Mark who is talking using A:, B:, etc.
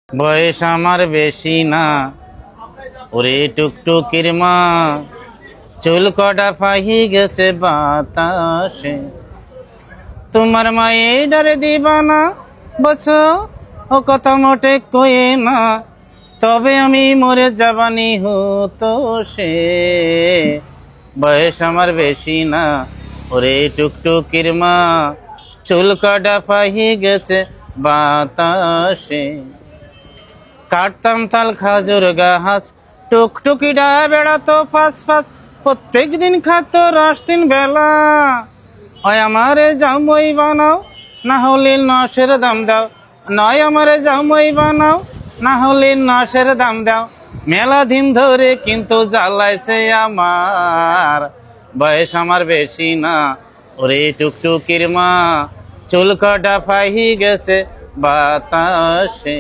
A: বয়স আমার বেশি না, ওরে টুকটুকির মা, চুল কটা পাহি গেছে বাতাসে। তোমার মায়ে ডারে দিবানা বছো, ও কথা মোটে কয়ে না, তবে আমি মরে যাবানি হতো সে। বয়স আমার বেশি না, ওরে টুকটুকির মা, চুল কটা পাহি গেছে বাতাসে। কাটতাম তাল খাজুর গাছ, টুকটুকিটা বেড়াতো ফাঁস ফাঁস, প্রত্যেক দিন খাতো রস 3 বেলা। হয় আমারে জামই বানাও, না হলে নশের দাম দাও। নয় আমারে জামই বানাও, না হলে নশের দাম দাও। মেলা দিন ধরে কিন্তু জ্বালাইছে আমার। বয়স আমার বেশি না, ওরে টুকটুকির মা, চুল কটা পাহি গেছে বাতাসে।